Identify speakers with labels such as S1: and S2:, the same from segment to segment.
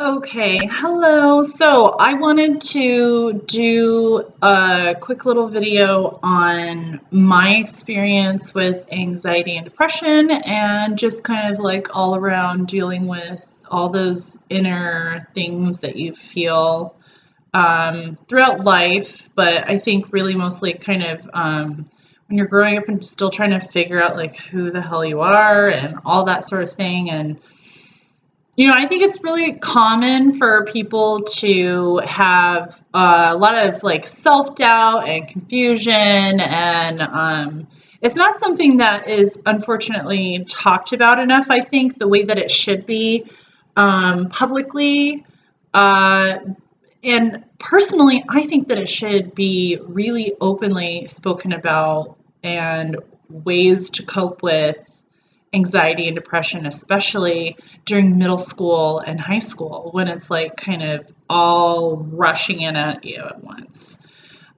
S1: Okay, hello. So I wanted to do a quick little video on my experience with anxiety and depression and just kind of like all around dealing with all those inner things that you feel throughout life. But I think really mostly kind of when you're growing up and still trying to figure out like who the hell you are and all that sort of thing. And I think it's really common for people to have a lot of like self-doubt and confusion, and it's not something that is unfortunately talked about enough, I think, the way that it should be publicly. And personally, I think that it should be really openly spoken about and ways to cope with anxiety and depression, especially during middle school and high school when it's like kind of all rushing in at you at once.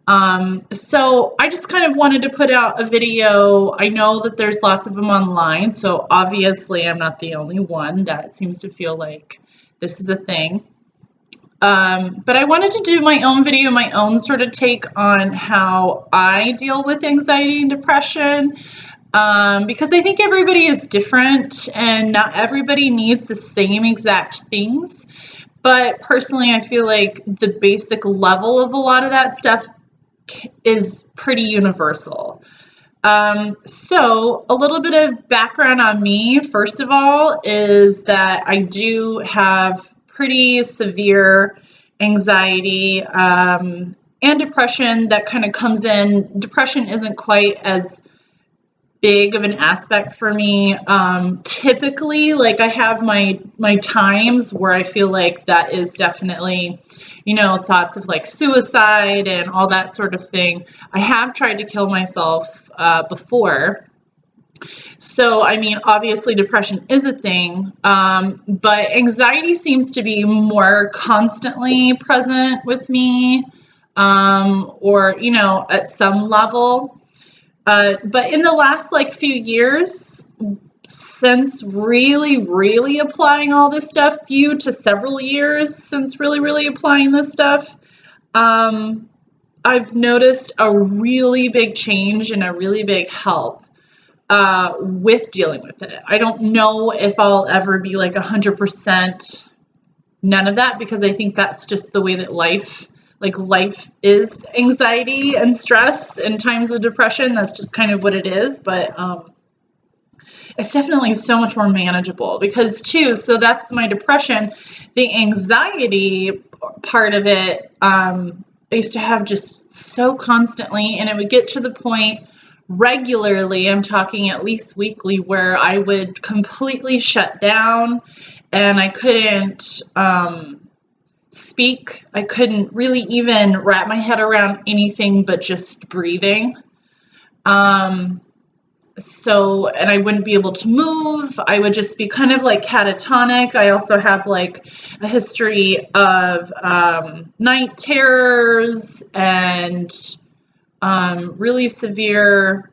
S1: So I just kind of wanted to put out a video. I know that there's lots of them online, so obviously I'm not the only one that seems to feel like this is a thing. But I wanted to do my own video, my own sort of take on how I deal with anxiety and depression. Because I think everybody is different and not everybody needs the same exact things. But personally, I feel like the basic level of a lot of that stuff is pretty universal. So a little bit of background on me, first of all, is that I do have pretty severe anxiety and depression that kind of comes in. Depression isn't quite as big of an aspect for me. Typically, like I have my times where I feel like that is definitely, thoughts of like suicide and all that sort of thing. I have tried to kill myself before. So, I mean, obviously depression is a thing, but anxiety seems to be more constantly present with me, or, at some level. But in the last like few years, since really applying all this stuff, few to several years since really applying this stuff, I've noticed a really big change and a really big help with dealing with it. I don't know if I'll ever be like 100% none of that, because I think that's just the way that life is anxiety and stress and times of depression. That's just kind of what it is. But it's definitely so much more manageable because too, so that's my depression. The anxiety part of it, I used to have just so constantly, and it would get to the point regularly, I'm talking at least weekly, where I would completely shut down and I couldn't, speak. I couldn't really even wrap my head around anything but just breathing. And I wouldn't be able to move. I would just be kind of like catatonic. I also have like a history of night terrors and really severe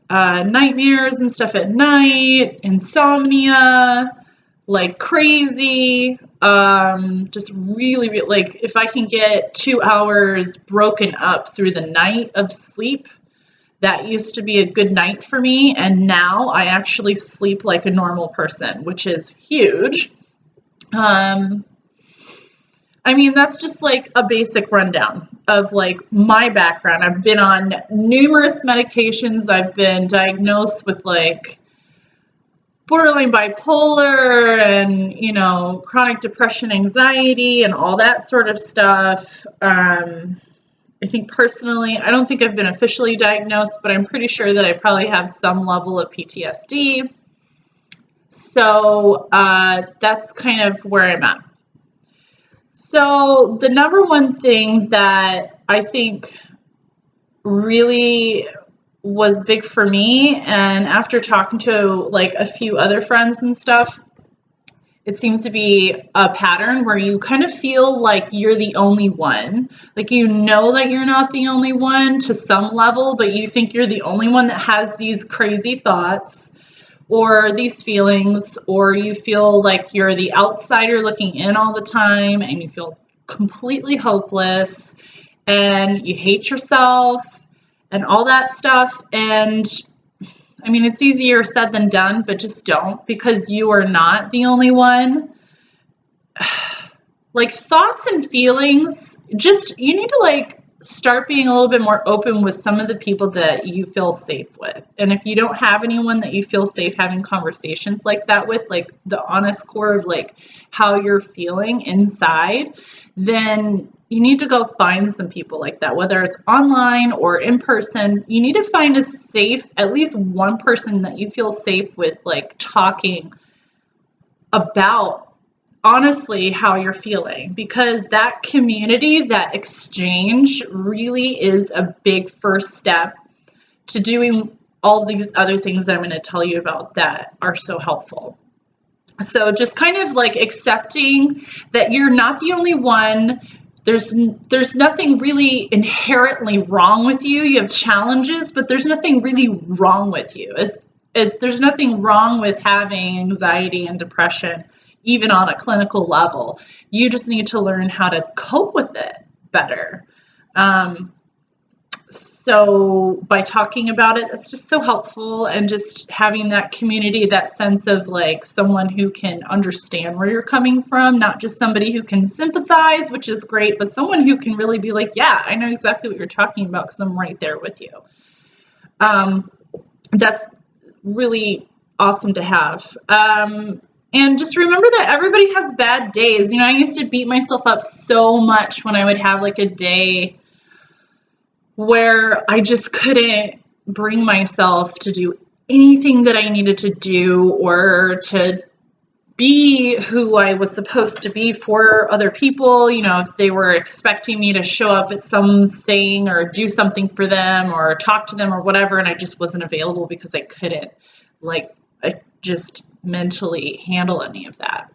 S1: nightmares and stuff at night, insomnia, like crazy. Just really like if I can get 2 hours broken up through the night of sleep, that used to be a good night for me. And now I actually sleep like a normal person, which is huge. I mean, that's just like a basic rundown of like my background. I've been on numerous medications. I've been diagnosed with like borderline bipolar and, chronic depression, anxiety, and all that sort of stuff. I think personally, I don't think I've been officially diagnosed, but I'm pretty sure that I probably have some level of PTSD. So that's kind of where I'm at. So the number one thing that I think really was big for me, and after talking to like a few other friends and stuff, it seems to be a pattern where you kind of feel like you're the only one. Like that you're not the only one to some level, but you think you're the only one that has these crazy thoughts, or these feelings, or you feel like you're the outsider looking in all the time and you feel completely hopeless and you hate yourself and all that stuff. And I mean, it's easier said than done, but just don't, because you are not the only one. Like, thoughts and feelings, just, you need to like start being a little bit more open with some of the people that you feel safe with. And if you don't have anyone that you feel safe having conversations like that with, like the honest core of like how you're feeling inside, then you need to go find some people like that, whether it's online or in person. You need to find a safe, at least one person that you feel safe with, like talking about honestly how you're feeling, because that community, that exchange really is a big first step to doing all these other things I'm going to tell you about that are so helpful. So just kind of like accepting that you're not the only one. There's nothing really inherently wrong with you. You have challenges, but there's nothing really wrong with you. There's nothing wrong with having anxiety and depression, even on a clinical level. You just need to learn how to cope with it better. So by talking about it, that's just so helpful, and just having that community, that sense of like someone who can understand where you're coming from, not just somebody who can sympathize, which is great, but someone who can really be like, yeah, I know exactly what you're talking about because I'm right there with you. That's really awesome to have. And just remember that everybody has bad days. You know, I used to beat myself up so much when I would have like a day where I just couldn't bring myself to do anything that I needed to do, or to be who I was supposed to be for other people. You know, if they were expecting me to show up at something or do something for them or talk to them or whatever, and I just wasn't available because I couldn't, like, I just mentally handle any of that.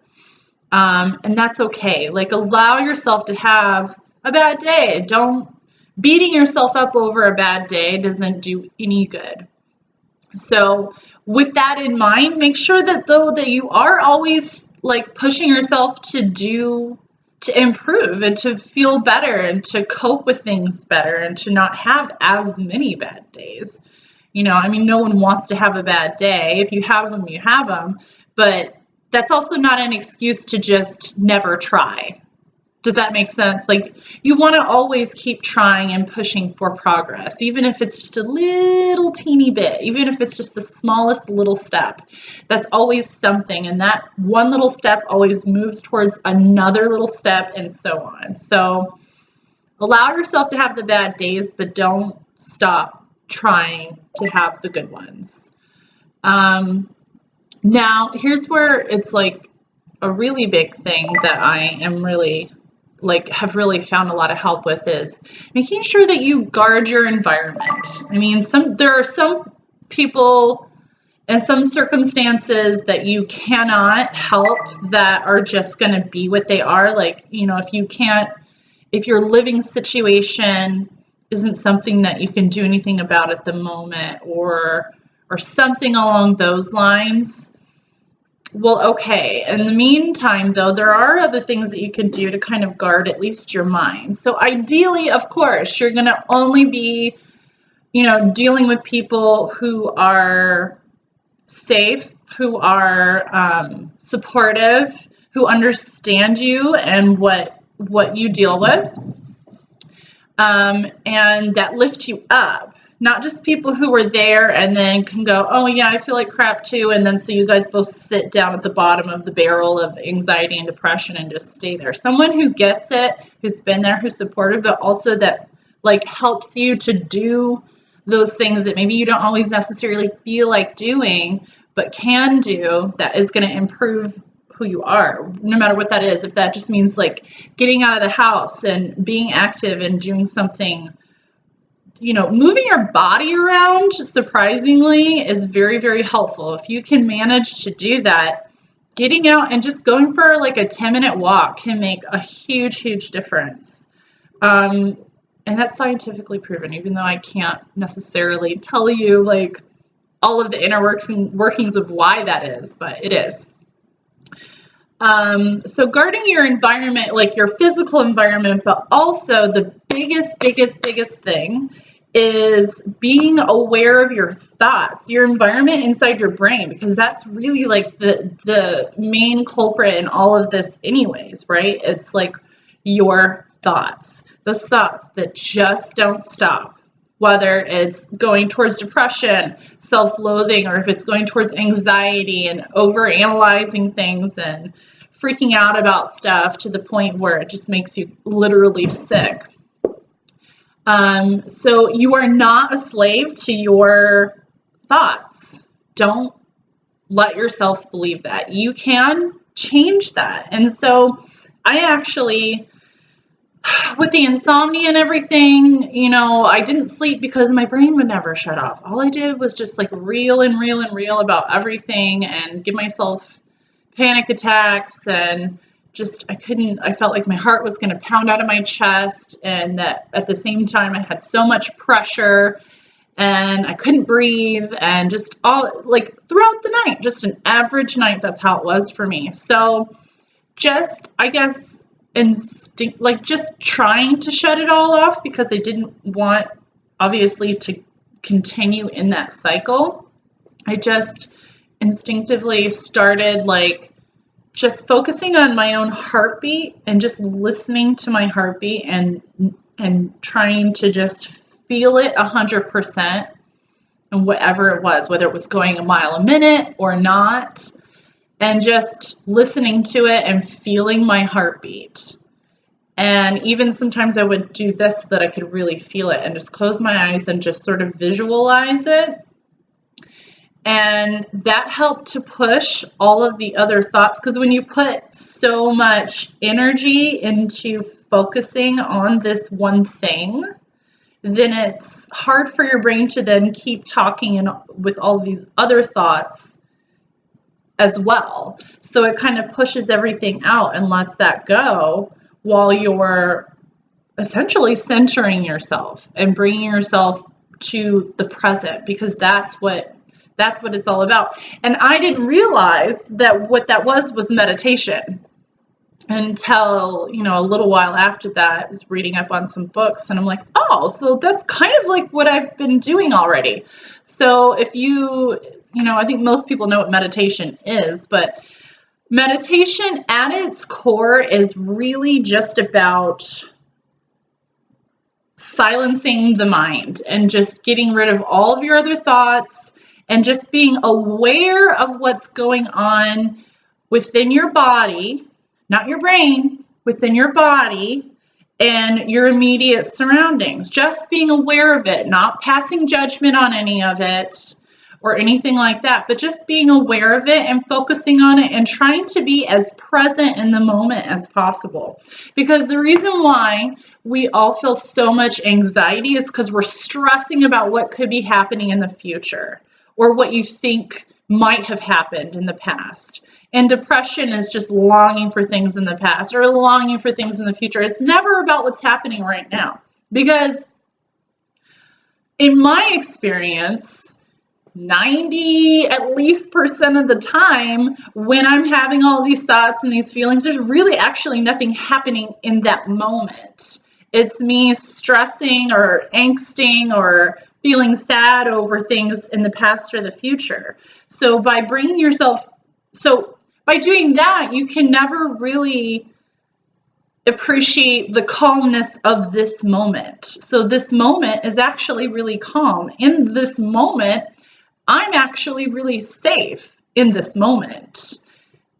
S1: And that's okay. Like, allow yourself to have a bad day. Beating yourself up over a bad day doesn't do any good. So with that in mind, make sure that though that you are always like pushing yourself to improve and to feel better and to cope with things better and to not have as many bad days. You know, I mean, no one wants to have a bad day. If you have them, you have them. But that's also not an excuse to just never try. Does that make sense? Like, you want to always keep trying and pushing for progress, even if it's just a little teeny bit, even if it's just the smallest little step. That's always something. And that one little step always moves towards another little step, and so on. So allow yourself to have the bad days, but don't stop trying to have the good ones. Now, here's where it's like a really big thing that I am really have really found a lot of help with, is making sure that you guard your environment. I mean, there are some people and some circumstances that you cannot help that are just going to be what they are. Like, you know, if your living situation isn't something that you can do anything about at the moment, or something along those lines, well, okay. In the meantime, though, there are other things that you can do to kind of guard at least your mind. So ideally, of course, you're going to only be, you know, dealing with people who are safe, who are supportive, who understand you and what you deal with, and that lift you up. Not just people who are there and then can go, oh yeah, I feel like crap too, and then so you guys both sit down at the bottom of the barrel of anxiety and depression and just stay there. Someone who gets it, who's been there, who's supportive, but also that like helps you to do those things that maybe you don't always necessarily feel like doing, but can do, that is going to improve who you are, no matter what that is. If that just means like getting out of the house and being active and doing something, you know, moving your body around, surprisingly, is very, very helpful. If you can manage to do that, getting out and just going for like a 10-minute walk can make a huge, huge difference. And that's scientifically proven, even though I can't necessarily tell you like all of the inner workings of why that is, but it is. So guarding your environment, like your physical environment, but also the biggest thing is being aware of your thoughts, your environment inside your brain, because that's really like the main culprit in all of this anyways, right? It's like your thoughts, those thoughts that just don't stop, whether it's going towards depression, self-loathing, or if it's going towards anxiety and over-analyzing things and freaking out about stuff to the point where it just makes you literally sick. So you are not a slave to your thoughts. Don't let yourself believe that. You can change that. And so I actually, with the insomnia and everything, I didn't sleep because my brain would never shut off. All I did was just like reel about everything and give myself panic attacks, and just I felt like my heart was going to pound out of my chest, and that at the same time I had so much pressure and I couldn't breathe, and just all like throughout the night, just an average night. That's how it was for me. So just, I guess, instinct, like just trying to shut it all off because I didn't want, obviously, to continue in that cycle. I just instinctively started like just focusing on my own heartbeat and just listening to my heartbeat and trying to just feel it 100%, and whatever it was, whether it was going a mile a minute or not, and just listening to it and feeling my heartbeat. And even sometimes I would do this so that I could really feel it and just close my eyes and just sort of visualize it. And that helped to push all of the other thoughts, because when you put so much energy into focusing on this one thing, then it's hard for your brain to then keep talking and with all of these other thoughts as well. So it kind of pushes everything out and lets that go while you're essentially centering yourself and bringing yourself to the present, because that's what it's all about. And I didn't realize that what that was meditation until, a little while after that. I was reading up on some books and I'm like, oh, so that's kind of like what I've been doing already. So if I think most people know what meditation is, but meditation at its core is really just about silencing the mind and just getting rid of all of your other thoughts and just being aware of what's going on within your body, not your brain, within your body and your immediate surroundings. Just being aware of it, not passing judgment on any of it or anything like that, but just being aware of it and focusing on it and trying to be as present in the moment as possible. Because the reason why we all feel so much anxiety is because we're stressing about what could be happening in the future or what you think might have happened in the past. And depression is just longing for things in the past or longing for things in the future. It's never about what's happening right now. Because in my experience, 90% at least of the time when I'm having all these thoughts and these feelings, there's really actually nothing happening in that moment. It's me stressing or angsting or feeling sad over things in the past or the future. So by doing that, you can never really appreciate the calmness of this moment. So this moment is actually really calm. In this moment, I'm actually really safe in this moment.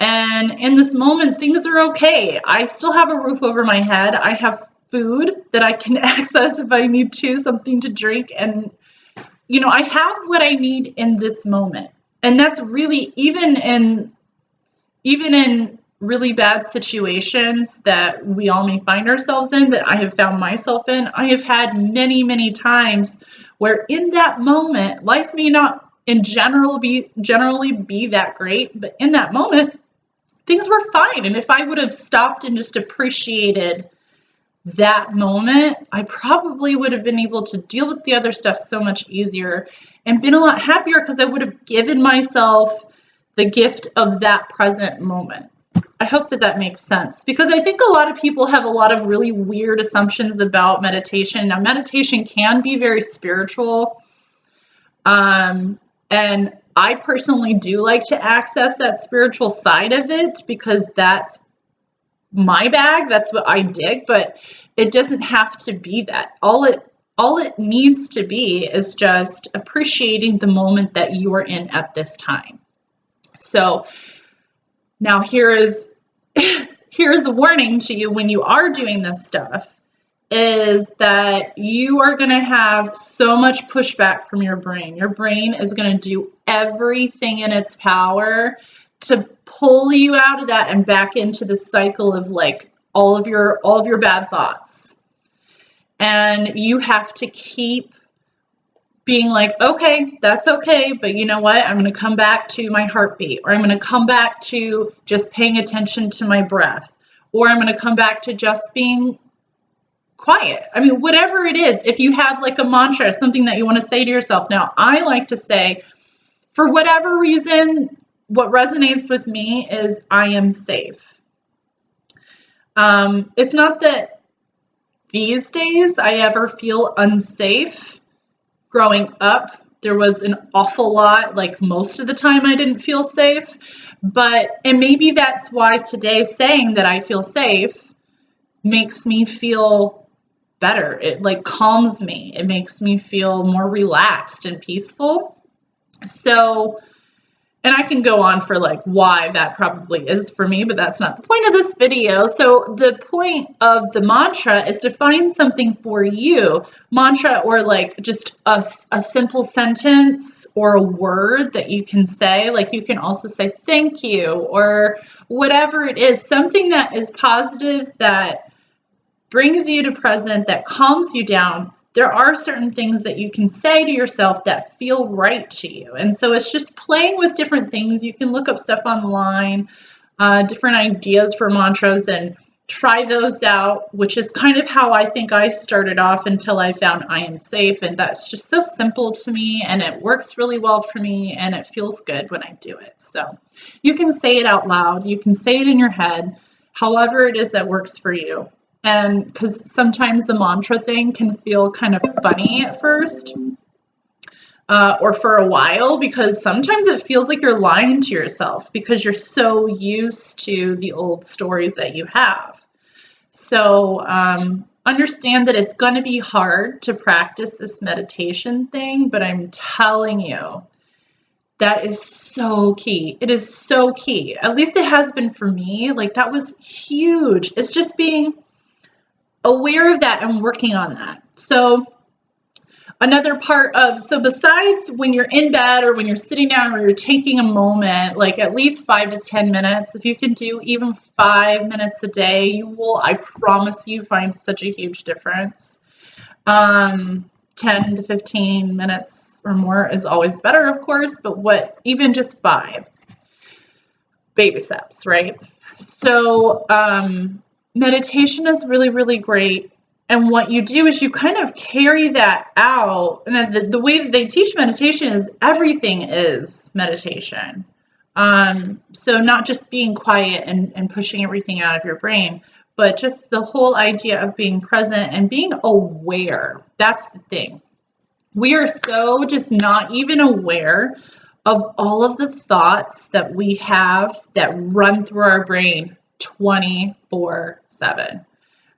S1: And in this moment, things are okay. I still have a roof over my head. I have food that I can access if I need to, something to drink. And, I have what I need in this moment. And that's really, even in really bad situations that we all may find ourselves in, that I have found myself in, I have had many, many times where in that moment, life may not generally be that great, but in that moment, things were fine. And if I would have stopped and just appreciated that moment, I probably would have been able to deal with the other stuff so much easier and been a lot happier because I would have given myself the gift of that present moment. I hope that that makes sense, because I think a lot of people have a lot of really weird assumptions about meditation. Now, meditation can be very spiritual. And I personally do like to access that spiritual side of it because that's my bag. That's what I dig, but it doesn't have to be that. All it needs to be is just appreciating the moment that you are in at this time. So now here's a warning to you when you are doing this stuff, is that you are going to have so much pushback from your brain. Your brain is going to do everything in its power to pull you out of that and back into the cycle of like all of your bad thoughts. And you have to keep being like, okay, that's okay, but you know what? I'm going to come back to my heartbeat, or I'm going to come back to just paying attention to my breath, or I'm going to come back to just being quiet. I mean, whatever it is, if you have like a mantra, something that you want to say to yourself. Now, I like to say, for whatever reason, what resonates with me is I am safe. It's not that these days I ever feel unsafe. Growing up, there was an awful lot, like most of the time I didn't feel safe, and maybe that's why today saying that I feel safe makes me feel better. It like calms me. It makes me feel more relaxed and peaceful. So, and I can go on for like why that probably is for me, but that's not the point of this video. So the point of the mantra is to find something for you. Mantra, or like just a simple sentence or a word that you can say. Like you can also say thank you or whatever it is. Something that is positive, that brings you to present, that calms you down. There are certain things that you can say to yourself that feel right to you. And so it's just playing with different things. You can look up stuff online, different ideas for mantras, and try those out, which is kind of how I think I started off until I found I am safe. And that's just so simple to me, and it works really well for me, and it feels good when I do it. So you can say it out loud. You can say it in your head, however it is that works for you. And because sometimes the mantra thing can feel kind of funny at first, or for a while, because sometimes it feels like you're lying to yourself because you're so used to the old stories that you have. So understand that it's going to be hard to practice this meditation thing, but I'm telling you, that is so key. It is so key. At least it has been for me. Like that was huge. It's just being aware of that and working on that. So another part of, so besides when you're in bed or when you're sitting down or you're taking a moment, like at least 5 to 10 minutes, if you can do even 5 minutes a day, you will, I promise you, find such a huge difference. 10 to 15 minutes or more is always better, of course, but even just 5 baby steps, right? So, meditation is really, really great. And what you do is you kind of carry that out. And the way that they teach meditation is everything is meditation. So not just being quiet and pushing everything out of your brain, but just the whole idea of being present and being aware. That's the thing. We are so just not even aware of all of the thoughts that we have that run through our brain 24/7.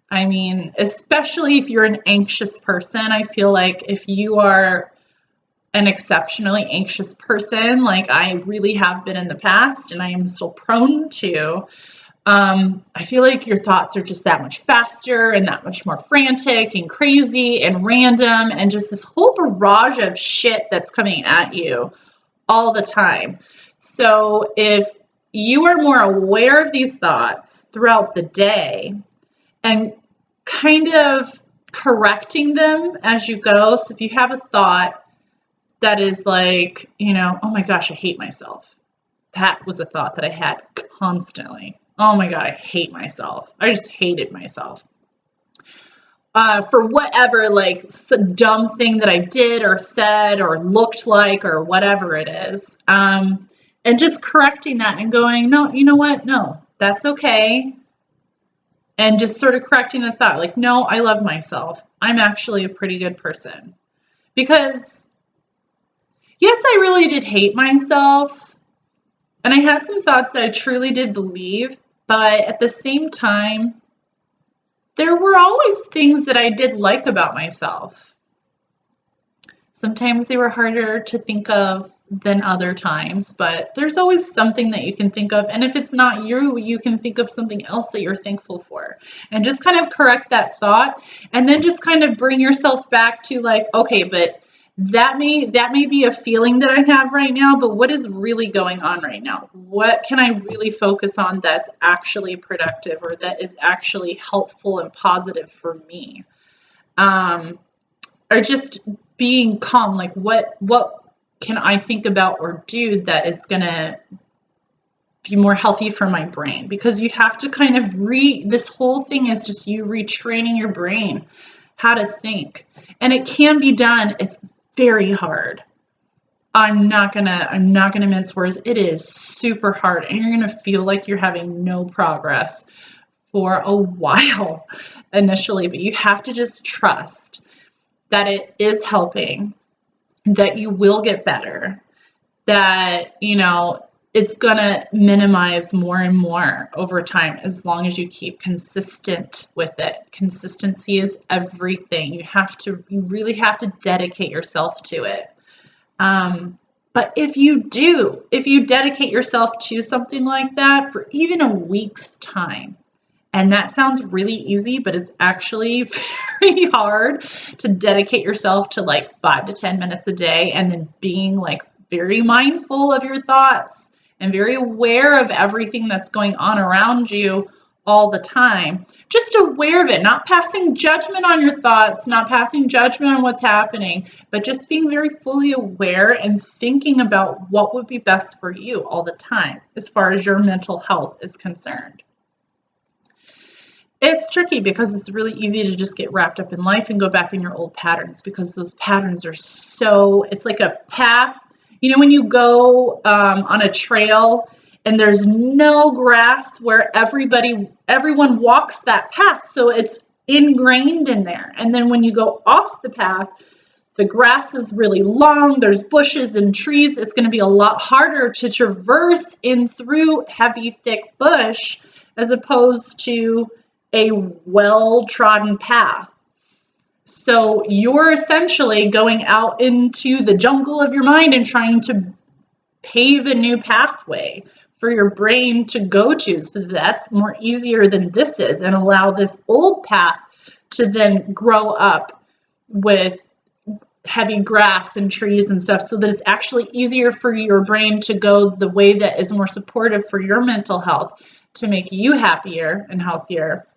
S1: I mean, especially if you're an anxious person, I feel like if you are an exceptionally anxious person, like I really have been in the past and I am still prone to, I feel like your thoughts are just that much faster and that much more frantic and crazy and random, and just this whole barrage of shit that's coming at you all the time. So if you are more aware of these thoughts throughout the day and kind of correcting them as you go. So if you have a thought that is like, oh my gosh, I hate myself. That was a thought that I had constantly. Oh my God, I hate myself. I just hated myself. for whatever, like, dumb thing that I did or said or looked like or whatever it is. And just correcting that and going, no, you know what? No, that's okay. And just sort of correcting the thought, like, no, I love myself. I'm actually a pretty good person. Because, yes, I really did hate myself. And I had some thoughts that I truly did believe. But at the same time, there were always things that I did like about myself. Sometimes they were harder to think of than other times, but there's always something that you can think of. And if it's not you, you can think of something else that you're thankful for. And just kind of correct that thought, and then just kind of bring yourself back to, like, okay, but that may be a feeling that I have right now, but what is really going on right now? What can I really focus on that's actually productive or that is actually helpful and positive for me? Or just being calm, like what can I think about or do that is going to be more healthy for my brain? Because you have to kind of this whole thing is just you retraining your brain how to think. And it can be done. It's very hard. I'm not gonna mince words. It is super hard, and you're gonna feel like you're having no progress for a while initially, but you have to just trust that it is helping, that you will get better, that, it's gonna minimize more and more over time as long as you keep consistent with it. Consistency is everything. You really have to dedicate yourself to it. But if you dedicate yourself to something like that for even a week's time, and that sounds really easy, but it's actually very hard to dedicate yourself to like 5 to 10 minutes a day, and then being like very mindful of your thoughts and very aware of everything that's going on around you all the time. Just aware of it, not passing judgment on your thoughts, not passing judgment on what's happening, but just being very fully aware and thinking about what would be best for you all the time as far as your mental health is concerned. It's tricky because it's really easy to just get wrapped up in life and go back in your old patterns, because those patterns are it's like a path. When you go on a trail and there's no grass where everyone walks that path, so it's ingrained in there. And then when you go off the path, the grass is really long, there's bushes and trees. It's going to be a lot harder to traverse in through heavy, thick bush as opposed to a well-trodden path. So you're essentially going out into the jungle of your mind and trying to pave a new pathway for your brain to go to. So that's more easier than this is, and allow this old path to then grow up with heavy grass and trees and stuff, so that it's actually easier for your brain to go the way that is more supportive for your mental health, to make you happier and healthier,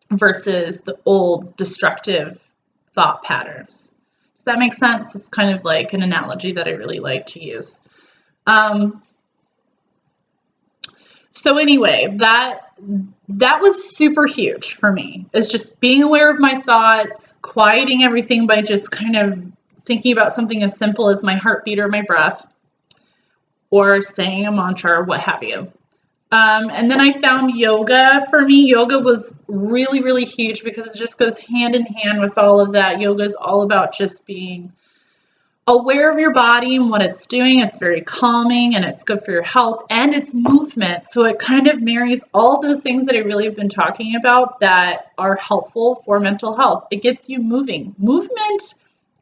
S1: versus the old destructive thought patterns. Does that make sense? It's kind of like an analogy that I really like to use. So anyway, that was super huge for me. It's just being aware of my thoughts, quieting everything by just kind of thinking about something as simple as my heartbeat or my breath, or saying a mantra or what have you. And then I found yoga. For me, yoga was really, really huge because it just goes hand in hand with all of that. Yoga is all about just being aware of your body and what it's doing. It's very calming, and it's good for your health, and it's movement. So it kind of marries all those things that I really have been talking about that are helpful for mental health. It gets you moving. Movement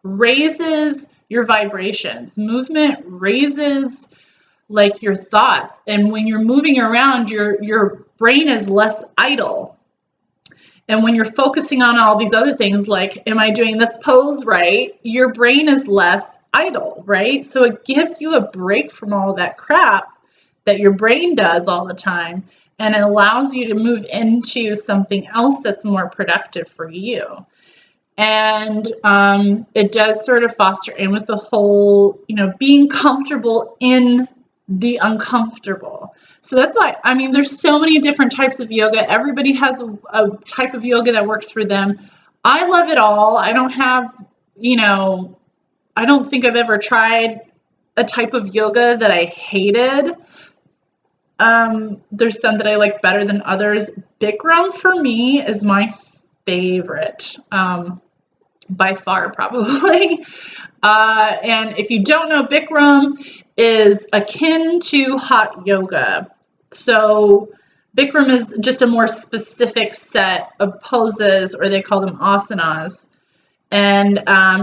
S1: raises your vibrations. Movement raises like your thoughts, and when you're moving around, your brain is less idle. And when you're focusing on all these other things, like, am I doing this pose right? Your brain is less idle, right? So it gives you a break from all of that crap that your brain does all the time, and it allows you to move into something else that's more productive for you. And it does sort of foster in with the whole, being comfortable in the uncomfortable. So that's why, there's so many different types of yoga. Everybody has a type of yoga that works for them. I love it all. I don't have, I don't think I've ever tried a type of yoga that I hated. There's some that I like better than others. Bikram for me is my favorite, by far, probably. And if you don't know, Bikram is akin to hot yoga. So Bikram is just a more specific set of poses, or they call them asanas. And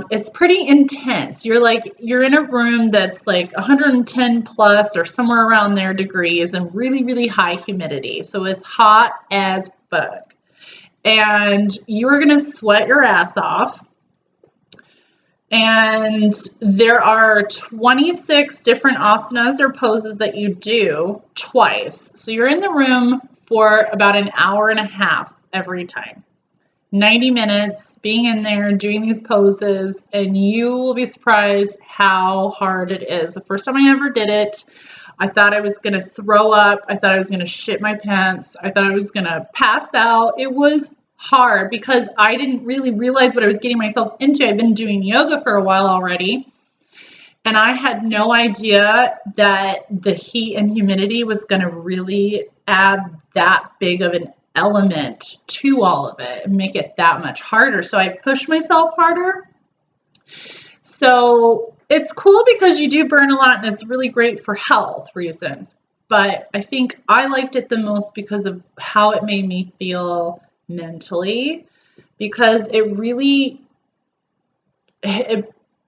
S1: it's pretty intense. You're in a room that's like 110 plus or somewhere around there degrees and really, really high humidity. So it's hot as fuck. And you're going to sweat your ass off. And there are 26 different asanas or poses that you do twice. So you're in the room for about an hour and a half every time. 90 minutes being in there doing these poses, and you will be surprised how hard it is. The first time I ever did it, I thought I was going to throw up. I thought I was going to shit my pants. I thought I was going to pass out. It was hard because I didn't really realize what I was getting myself into. I've been doing yoga for a while already, and I had no idea that the heat and humidity was going to really add that big of an element to all of it and make it that much harder. So I pushed myself harder. So it's cool because you do burn a lot, and it's really great for health reasons. But I think I liked it the most because of how it made me feel mentally, because it really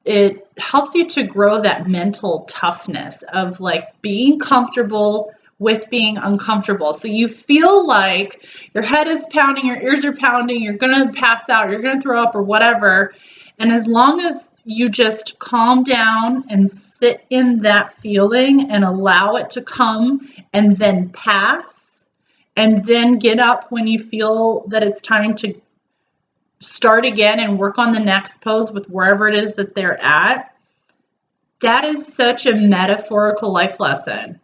S1: it helps you to grow that mental toughness of like being comfortable with being uncomfortable. So you feel like your head is pounding, your ears are pounding, you're going to pass out, you're going to throw up or whatever. And as long as you just calm down and sit in that feeling and allow it to come and then pass, and then get up when you feel that it's time to start again and work on the next pose with wherever it is that they're at, that is such a metaphorical life lesson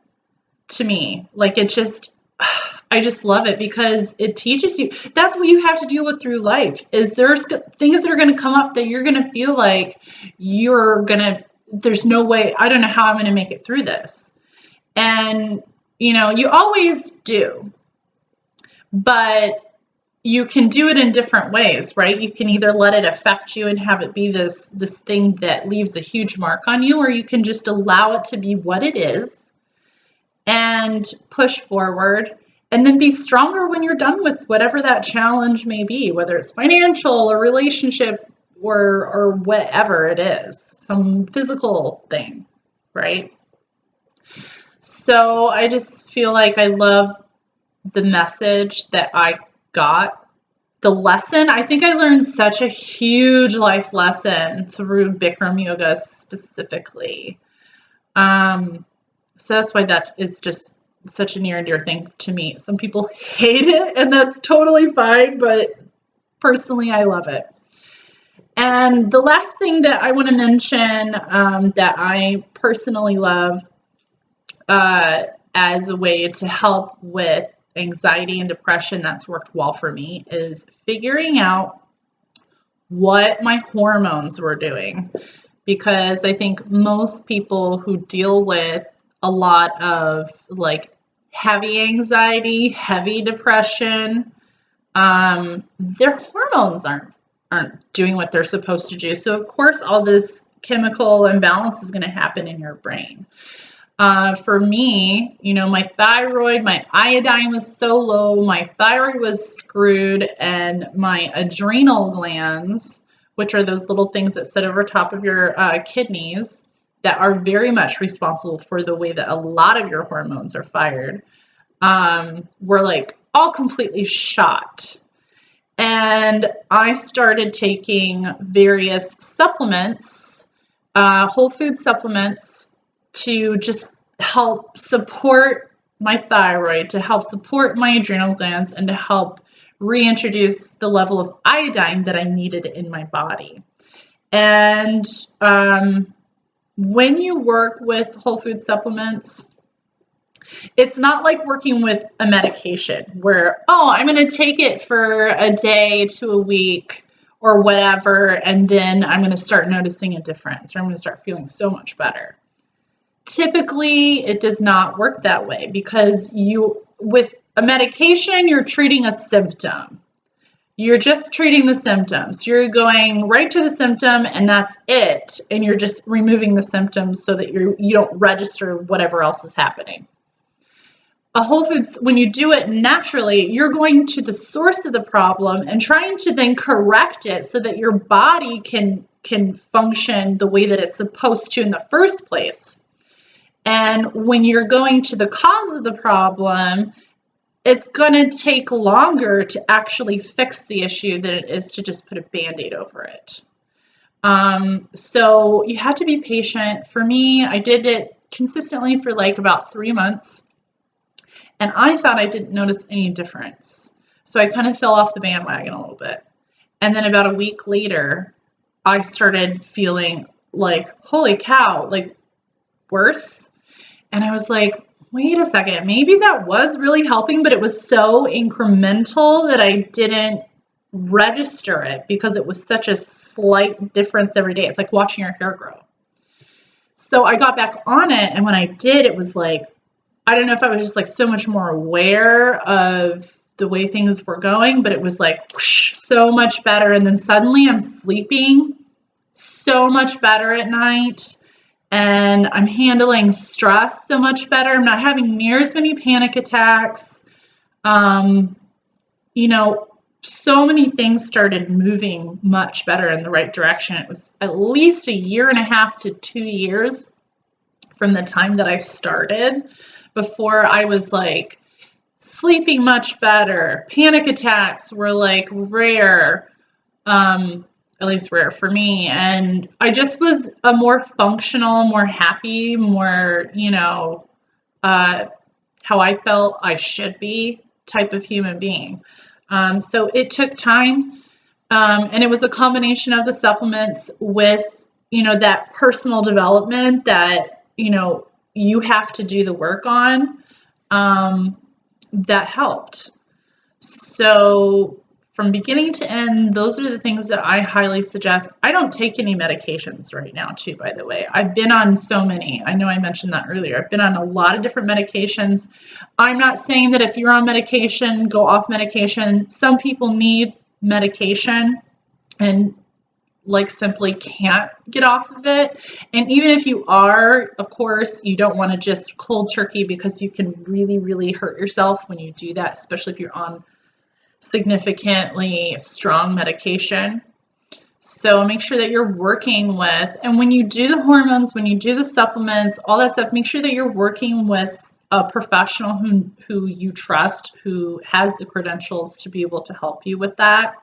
S1: to me. Like I just love it because it teaches you. That's what you have to deal with through life, is there's things that are going to come up that you're going to feel like there's no way, I don't know how I'm going to make it through this. And, you always do, but you can do it in different ways, right? You can either let it affect you and have it be this thing that leaves a huge mark on you, or you can just allow it to be what it is and push forward, and then be stronger when you're done with whatever that challenge may be, whether it's financial or relationship or whatever it is, some physical thing, right? So I just feel like I love the message that I got. The lesson, I think I learned such a huge life lesson through Bikram yoga specifically. So that's why that is just such a near and dear thing to me. Some people hate it, and that's totally fine, but personally, I love it. And the last thing that I want to mention that I personally love as a way to help with anxiety and depression that's worked well for me is figuring out what my hormones were doing. Because I think most people who deal with a lot of like heavy anxiety, heavy depression, their hormones aren't doing what they're supposed to do. So of course, all this chemical imbalance is going to happen in your brain. For me, my thyroid, my iodine was so low, my thyroid was screwed, and my adrenal glands, which are those little things that sit over top of your kidneys that are very much responsible for the way that a lot of your hormones are fired, were like all completely shot. And I started taking various supplements, whole food supplements, to just help support my thyroid, to help support my adrenal glands, and to help reintroduce the level of iodine that I needed in my body. And when you work with whole food supplements, it's not like working with a medication where, I'm going to take it for a day to a week, or whatever, and then I'm going to start noticing a difference, or I'm going to start feeling so much better. Typically, it does not work that way, because with a medication, you're treating a symptom. You're just treating the symptoms. You're going right to the symptom and that's it. And you're just removing the symptoms so that you don't register whatever else is happening. A whole foods, when you do it naturally, you're going to the source of the problem and trying to then correct it so that your body can function the way that it's supposed to in the first place. And when you're going to the cause of the problem, it's going to take longer to actually fix the issue than it is to just put a Band-Aid over it. So you have to be patient. For me, I did it consistently for like about 3 months, and I thought I didn't notice any difference. So I kind of fell off the bandwagon a little bit. And then about a week later, I started feeling like, holy cow, like worse. And I was like, wait a second, maybe that was really helping, but it was so incremental that I didn't register it because it was such a slight difference every day. It's like watching your hair grow. So I got back on it, and when I did, it was like, I don't know if I was just like so much more aware of the way things were going, but it was like whoosh, so much better. And then suddenly I'm sleeping so much better at night. And I'm handling stress so much better. I'm not having near as many panic attacks. So many things started moving much better in the right direction. It was at least 1.5 to 2 years from the time that I started before I was like sleeping much better. Panic attacks were like rare. At least rare for me. And I just was a more functional, more happy, more, how I felt I should be type of human being. So it took time. And it was a combination of the supplements with, that personal development that, you have to do the work on, that helped. So from beginning to end, those are the things that I highly suggest. I don't take any medications right now, too, by the way. I've been on so many. I know I mentioned that earlier. I've been on a lot of different medications. I'm not saying that if you're on medication, go off medication. Some people need medication and simply can't get off of it. And even if you are, of course, you don't want to just cold turkey, because you can really, really hurt yourself when you do that, especially if you're on significantly strong medication. So make sure that you're working with, and when you do the hormones, when you do the supplements, all that stuff, make sure that you're working with a professional who you trust, who has the credentials to be able to help you with that.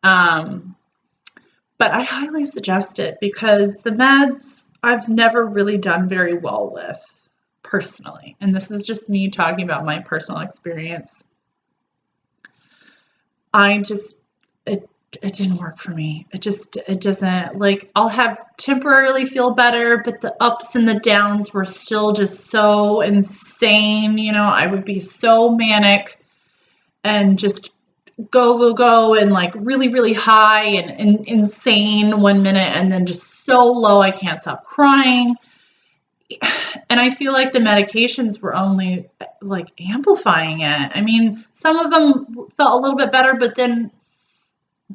S1: But I highly suggest it, because the meds I've never really done very well with personally. And this is just me talking about my personal experience. It didn't work for me. It doesn't, like, I'll temporarily feel better, but the ups and the downs were still just so insane. I would be so manic and just go and like really, really high and insane 1 minute, and then just so low I can't stop crying. And I feel like the medications were only like amplifying it. I mean, some of them felt a little bit better, but then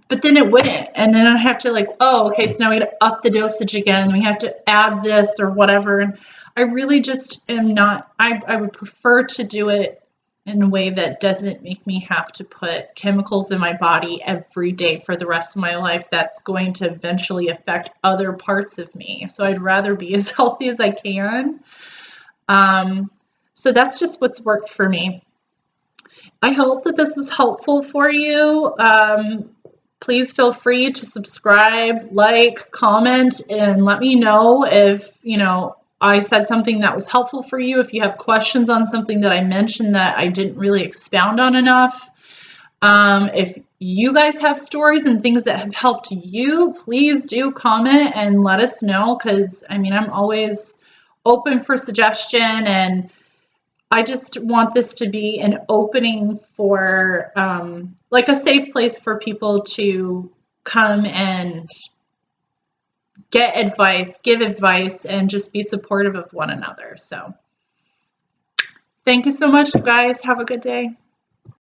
S1: it wouldn't. And then I have to okay, so now we got to up the dosage again. We have to add this or whatever. And I really just am not, I would prefer to do it in a way that doesn't make me have to put chemicals in my body every day for the rest of my life. That's going to eventually affect other parts of me. So I'd rather be as healthy as I can. So that's just what's worked for me. I hope that this was helpful for you. Please feel free to subscribe, like, comment, and let me know if, I said something that was helpful for you. If you have questions on something that I mentioned that I didn't really expound on enough. If you guys have stories and things that have helped you, please do comment and let us know, because I'm always open for suggestion, and I just want this to be an opening for a safe place for people to come and get advice, give advice, and just be supportive of one another. So thank you so much, guys. Have a good day.